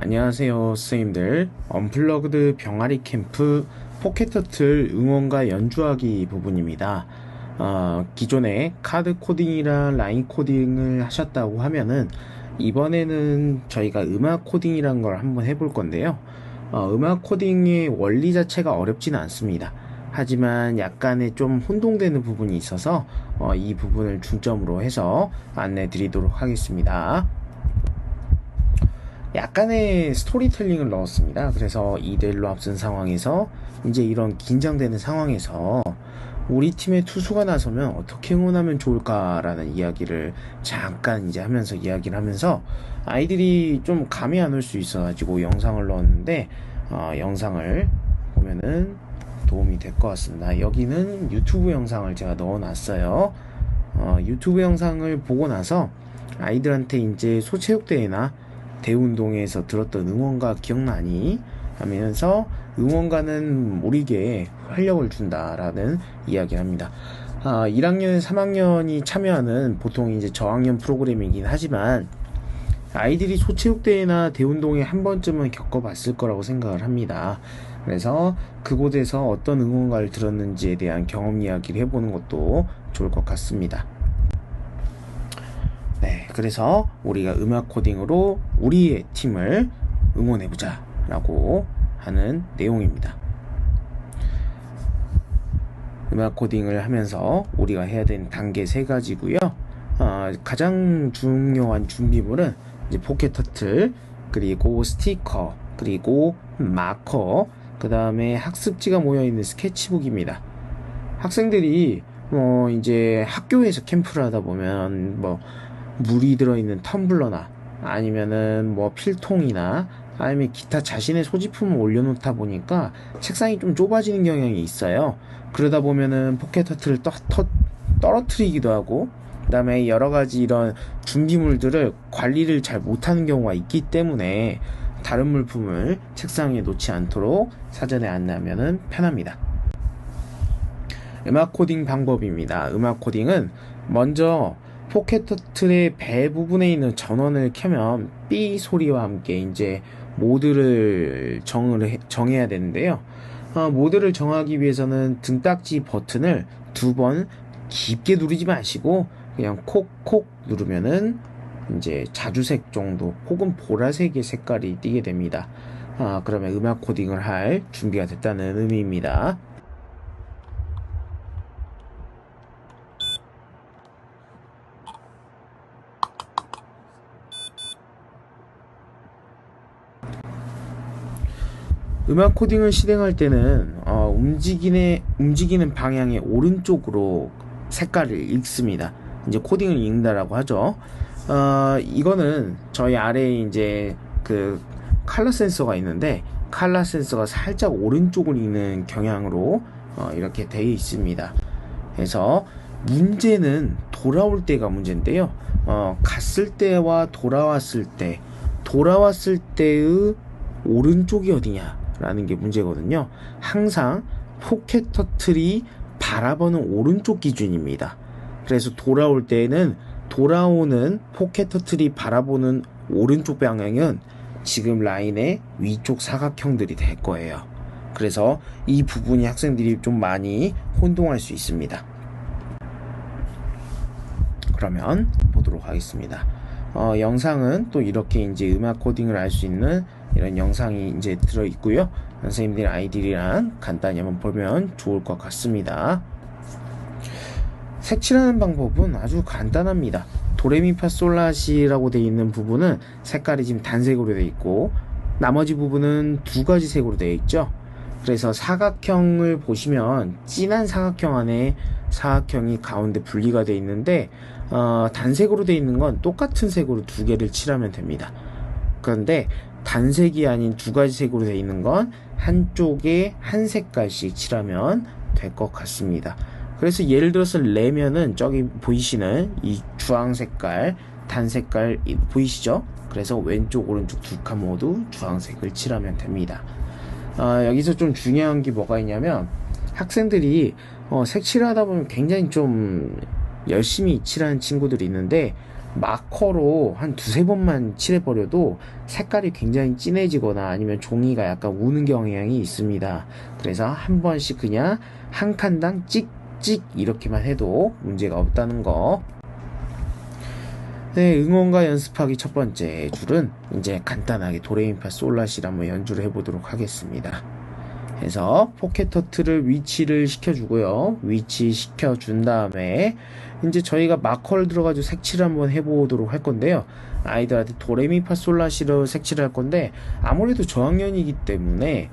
안녕하세요 선생님들. 언플러그드 병아리 캠프 포켓터틀 응원과 연주하기 부분입니다. 기존에 카드 코딩이랑 라인 코딩을 하셨다고 하면은 이번에는 저희가 음악 코딩이란 걸 한번 해볼 건데요. 음악 코딩의 원리 자체가 어렵지는 않습니다. 하지만 약간의 좀 혼동되는 부분이 있어서 이 부분을 중점으로 해서 안내 드리도록 하겠습니다. 약간의 스토리텔링을 넣었습니다. 그래서 2대1로 앞선 상황에서 이제 이런 긴장되는 상황에서 우리 팀의 투수가 나서면 어떻게 응원하면 좋을까라는 이야기를 잠깐 이제 하면서 이야기를 하면서 아이들이 좀 감이 안 올 수 있어가지고 영상을 넣었는데 영상을 보면은 도움이 될 것 같습니다. 여기는 유튜브 영상을 제가 넣어놨어요. 유튜브 영상을 보고 나서 아이들한테 이제 소체육대회나 대운동회에서 들었던 응원가 기억나니? 하면서 응원가는 우리에게 활력을 준다라는 이야기를 합니다. 1학년, 3학년이 참여하는 보통 이제 저학년 프로그램이긴 하지만 아이들이 소체육대회나 대운동회 한 번쯤은 겪어봤을 거라고 생각을 합니다. 그래서 그곳에서 어떤 응원가를 들었는지에 대한 경험 이야기를 해보는 것도 좋을 것 같습니다. 네, 그래서 우리가 음악 코딩으로 우리의 팀을 응원해보자 라고 하는 내용입니다. 음악 코딩을 하면서 우리가 해야 되는 단계 3가지고요. 가장 중요한 준비물은 이제 포켓터틀, 그리고 스티커, 그리고 마커, 그 다음에 학습지가 모여있는 스케치북입니다. 학생들이 이제 학교에서 캠프를 하다 보면 물이 들어있는 텀블러나 아니면은 필통이나 아니면 기타 자신의 소지품을 올려놓다 보니까 책상이 좀 좁아지는 경향이 있어요. 그러다 보면은 포켓터틀을 떨어뜨리기도 하고, 그 다음에 여러가지 이런 준비물들을 관리를 잘 못하는 경우가 있기 때문에 다른 물품을 책상에 놓지 않도록 사전에 안내하면 편합니다. 음악 코딩 방법입니다. 음악 코딩은 먼저 포켓터틀의 배 부분에 있는 전원을 켜면 삐 소리와 함께 이제 모드를 정해야 되는데요. 모드를 정하기 위해서는 등딱지 버튼을 2번 깊게 누르지 마시고 그냥 콕콕 누르면은 이제 자주색 정도 혹은 보라색의 색깔이 띄게 됩니다. 그러면 음악 코딩을 할 준비가 됐다는 의미입니다. 음악 코딩을 실행할 때는 움직이는 방향의 오른쪽으로 색깔을 읽습니다. 이제 코딩을 읽는다라고 하죠. 이거는 저희 아래에 이제 그 컬러 센서가 있는데 컬러 센서가 살짝 오른쪽을 읽는 경향으로 이렇게 되어 있습니다. 그래서 문제는 돌아올 때가 문제인데요. 갔을 때와 돌아왔을 때의 오른쪽이 어디냐 라는 게 문제거든요. 항상 포켓터틀이 바라보는 오른쪽 기준입니다. 그래서 돌아올 때는 돌아오는 포켓터틀이 바라보는 오른쪽 방향은 지금 라인의 위쪽 사각형들이 될 거예요. 그래서 이 부분이 학생들이 좀 많이 혼동할 수 있습니다. 그러면 보도록 하겠습니다. 영상은 또 이렇게 이제 음악 코딩을 할 수 있는 이런 영상이 이제 들어 있고요. 선생님들 아이들이랑 간단히 한번 보면 좋을 것 같습니다. 색칠하는 방법은 아주 간단합니다. 도레미파솔라시라고 되어 있는 부분은 색깔이 지금 단색으로 되어 있고 나머지 부분은 2가지 색으로 되어 있죠. 그래서 사각형을 보시면 진한 사각형 안에 사각형이 가운데 분리가 되어 있는데 단색으로 되어 있는 건 똑같은 색으로 2개를 칠하면 됩니다. 그런데 단색이 아닌 2가지 색으로 되어 있는 건 한쪽에 한 색깔씩 칠하면 될 것 같습니다. 그래서 예를 들어서 레면은 저기 보이시는 이 주황 색깔, 단 색깔 보이시죠? 그래서 왼쪽 오른쪽 2칸 모두 주황색을 칠하면 됩니다. 여기서 좀 중요한 게 뭐가 있냐면 학생들이 색칠을 하다 보면 굉장히 좀 열심히 칠하는 친구들이 있는데 마커로 한 두세 번만 칠해버려도 색깔이 굉장히 진해지거나 아니면 종이가 약간 우는 경향이 있습니다. 그래서 한 번씩 그냥 한 칸당 찍찍 이렇게만 해도 문제가 없다는 거. 네, 응원가 연습하기 첫 번째 줄은 이제 간단하게 도레미파솔라시를 한번 연주를 해보도록 하겠습니다. 그래서 포켓 터트를 위치를 시켜주고요. 위치 시켜준 다음에 이제 저희가 마커를 들어가지고 색칠을 한번 해보도록 할 건데요. 아이들한테 도레미파솔라시로 색칠을 할 건데 아무래도 저학년이기 때문에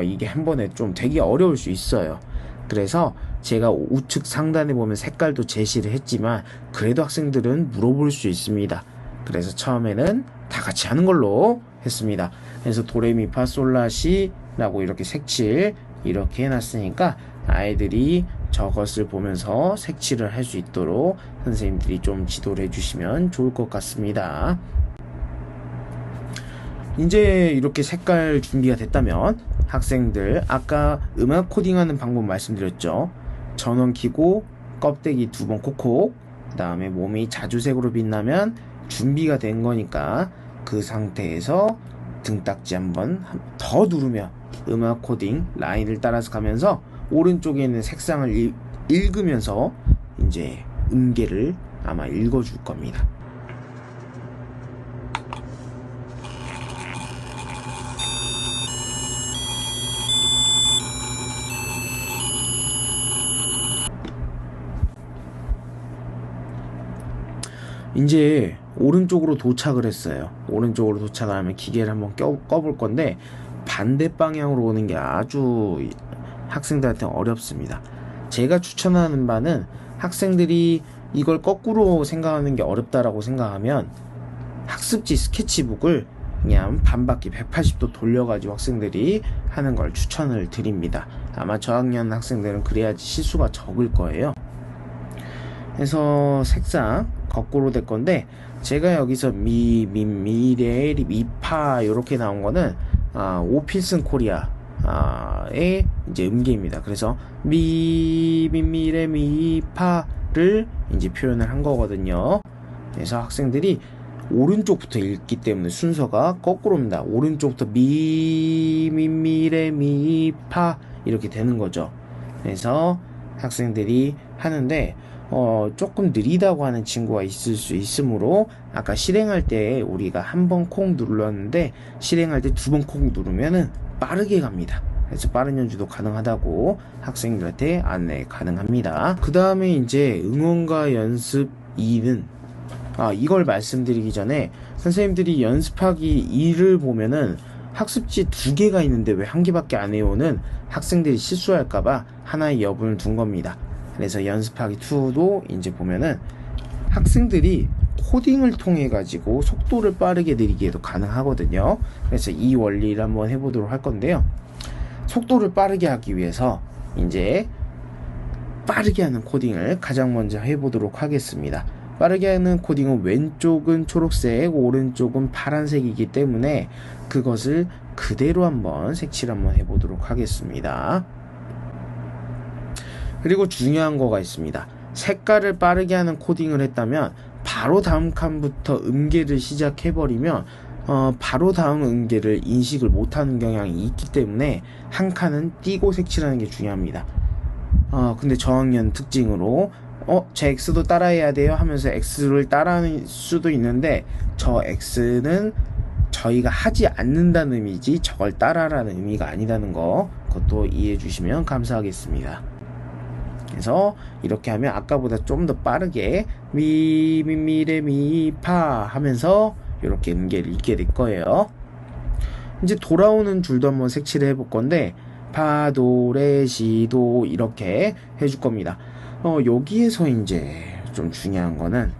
이게 한 번에 좀 되게 어려울 수 있어요. 그래서 제가 우측 상단에 보면 색깔도 제시를 했지만 그래도 학생들은 물어볼 수 있습니다. 그래서 처음에는 다 같이 하는 걸로 했습니다. 그래서 도레미파솔라시 라고 이렇게 색칠 이렇게 해놨으니까 아이들이 저것을 보면서 색칠을 할 수 있도록 선생님들이 좀 지도를 해주시면 좋을 것 같습니다. 이제 이렇게 색깔 준비가 됐다면 학생들 아까 음악 코딩하는 방법 말씀드렸죠. 전원 켜고 껍데기 2번 콕콕, 그 다음에 몸이 자주색으로 빛나면 준비가 된 거니까 그 상태에서 등딱지 한번 더 누르면 음악 코딩 라인을 따라서 가면서 오른쪽에 있는 색상을 읽으면서 이제 음계를 아마 읽어줄 겁니다. 이제 오른쪽으로 도착을 했어요. 오른쪽으로 도착을 하면 기계를 한번 꺼볼 건데 반대 방향으로 오는 게 아주 학생들한테 어렵습니다. 제가 추천하는 바는 학생들이 이걸 거꾸로 생각하는 게 어렵다라고 생각하면 학습지 스케치북을 그냥 반바퀴 180도 돌려가지고 학생들이 하는 걸 추천을 드립니다. 아마 저학년 학생들은 그래야지 실수가 적을 거예요. 그래서 색상 거꾸로 될 건데 제가 여기서 미레 미파 이렇게 나온 거는 오필슨 코리아의 이제 음계입니다. 그래서 미레 미파를 이제 표현을 한 거거든요. 그래서 학생들이 오른쪽부터 읽기 때문에 순서가 거꾸로입니다. 오른쪽부터 미레 미파 이렇게 되는 거죠. 그래서 학생들이 하는데 조금 느리다고 하는 친구가 있을 수 있으므로 아까 실행할 때 우리가 한 번 콩 눌렀는데 실행할 때 2번 콩 누르면은 빠르게 갑니다. 그래서 빠른 연주도 가능하다고 학생들한테 안내 가능합니다. 그 다음에 이제 응원가 연습 2는 이걸 말씀드리기 전에 선생님들이 연습하기 2를 보면은 학습지 2개가 있는데 왜 1개밖에 안 해오는 학생들이 실수할까봐 하나의 여분을 둔 겁니다. 그래서 연습하기 2도 이제 보면은 학생들이 코딩을 통해 가지고 속도를 빠르게 느리게도 가능하거든요. 그래서 이 원리를 한번 해보도록 할 건데요. 속도를 빠르게 하기 위해서 이제 빠르게 하는 코딩을 가장 먼저 해보도록 하겠습니다. 빠르게 하는 코딩은 왼쪽은 초록색, 오른쪽은 파란색이기 때문에 그것을 그대로 한번 색칠 한번 해보도록 하겠습니다. 그리고 중요한 거가 있습니다. 색깔을 빠르게 하는 코딩을 했다면 바로 다음 칸부터 음계를 시작해버리면 바로 다음 음계를 인식을 못하는 경향이 있기 때문에 한 칸은 띄고 색칠하는 게 중요합니다. 근데 저학년 특징으로 제 X도 따라해야 돼요 하면서 X를 따라하는 수도 있는데 저 X는 저희가 하지 않는다는 의미지 저걸 따라라는 의미가 아니라는 거 그것도 이해해 주시면 감사하겠습니다. 그래서 이렇게 하면 아까보다 좀 더 빠르게 미레 미파 하면서 이렇게 음계를 읽게 될 거예요. 이제 돌아오는 줄도 한번 색칠을 해볼 건데 파, 도, 레, 시, 도 이렇게 해줄 겁니다. 여기에서 이제 좀 중요한 거는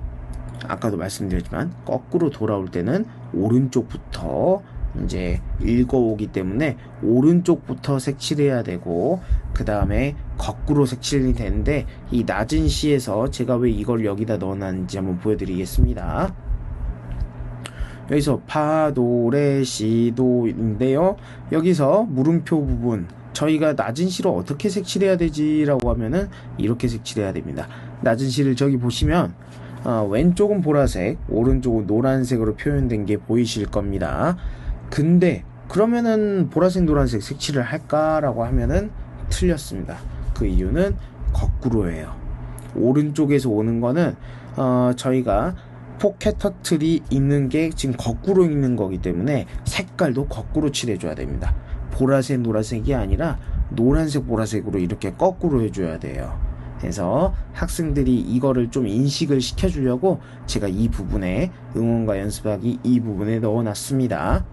아까도 말씀드렸지만 거꾸로 돌아올 때는 오른쪽부터 이제 읽어오기 때문에 오른쪽부터 색칠해야 되고 그 다음에 거꾸로 색칠이 되는데 이 낮은 시에서 제가 왜 이걸 여기다 넣어놨는지 한번 보여드리겠습니다. 여기서 파, 도, 레, 시, 도인데요. 여기서 물음표 부분 저희가 낮은 시로 어떻게 색칠해야 되지 라고 하면은 이렇게 색칠해야 됩니다. 낮은 시를 저기 보시면 왼쪽은 보라색, 오른쪽은 노란색으로 표현된 게 보이실 겁니다. 근데 그러면은 보라색, 노란색 색칠을 할까라고 하면은 틀렸습니다. 그 이유는 거꾸로예요. 오른쪽에서 오는 거는 저희가 포켓 터틀이 있는 게 지금 거꾸로 있는 거기 때문에 색깔도 거꾸로 칠해줘야 됩니다. 보라색, 노란색이 아니라 노란색, 보라색으로 이렇게 거꾸로 해줘야 돼요. 그래서 학생들이 이거를 좀 인식을 시켜주려고 제가 이 부분에 응원과 연습하기 이 부분에 넣어놨습니다.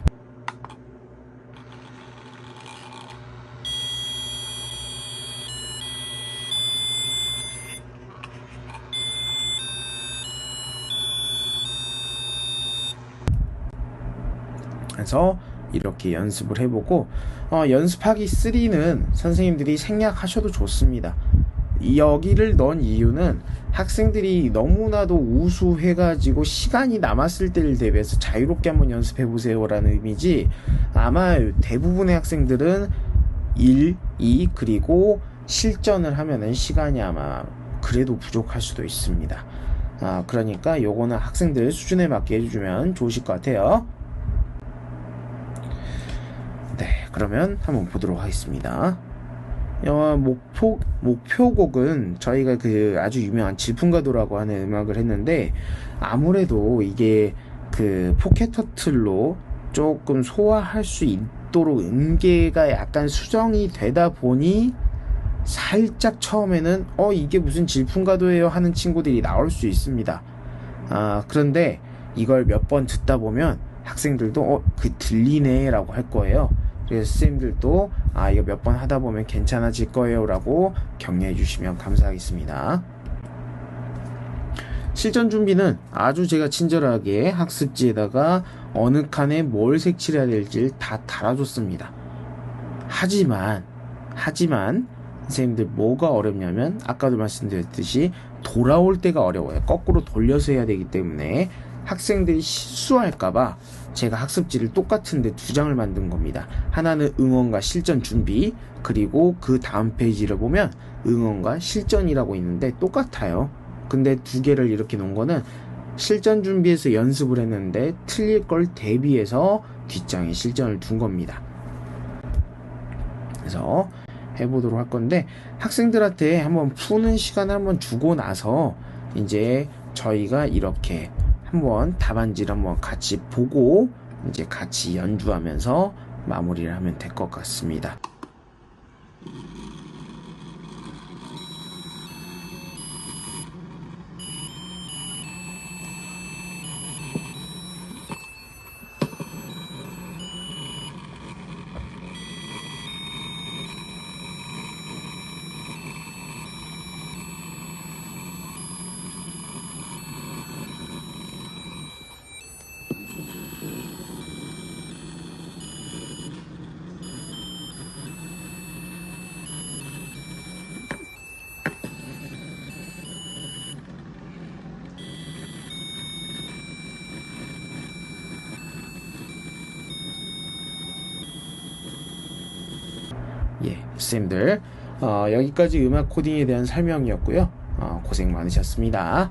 그래서 이렇게 연습을 해보고 연습하기 3는 선생님들이 생략하셔도 좋습니다. 여기를 넣은 이유는 학생들이 너무나도 우수해가지고 시간이 남았을 때를 대비해서 자유롭게 한번 연습해보세요 라는 의미지, 아마 대부분의 학생들은 1, 2 그리고 실전을 하면은 시간이 아마 그래도 부족할 수도 있습니다. 그러니까 요거는 학생들 수준에 맞게 해주면 좋으실 것 같아요. 네, 그러면 한번 보도록 하겠습니다. 목표곡은 저희가 그 아주 유명한 질풍가도라고 하는 음악을 했는데, 아무래도 이게 그 포켓 터틀로 조금 소화할 수 있도록 음계가 약간 수정이 되다 보니 살짝 처음에는 이게 무슨 질풍가도예요 하는 친구들이 나올 수 있습니다. 그런데 이걸 몇 번 듣다 보면 학생들도 그 들리네 라고 할 거예요. 그래서 선생님들도 이거 몇 번 하다 보면 괜찮아질 거예요 라고 격려해 주시면 감사하겠습니다. 실전 준비는 아주 제가 친절하게 학습지에다가 어느 칸에 뭘 색칠해야 될지 다 달아줬습니다. 하지만 선생님들 뭐가 어렵냐면, 아까도 말씀드렸듯이 돌아올 때가 어려워요. 거꾸로 돌려서 해야 되기 때문에 학생들이 실수할까봐 제가 학습지를 똑같은데 2장을 만든 겁니다. 하나는 응원과 실전 준비, 그리고 그 다음 페이지를 보면 응원과 실전이라고 있는데 똑같아요. 근데 2개를 이렇게 놓은 거는 실전 준비해서 연습을 했는데 틀릴 걸 대비해서 뒷장에 실전을 둔 겁니다. 그래서 해보도록 할 건데, 학생들한테 한번 푸는 시간을 한번 주고 나서 이제 저희가 이렇게 한번 답안지를 한번 같이 보고 이제 같이 연주하면서 마무리를 하면 될 것 같습니다. 쌤들 여기까지 음악 코딩에 대한 설명이었고요. 고생 많으셨습니다.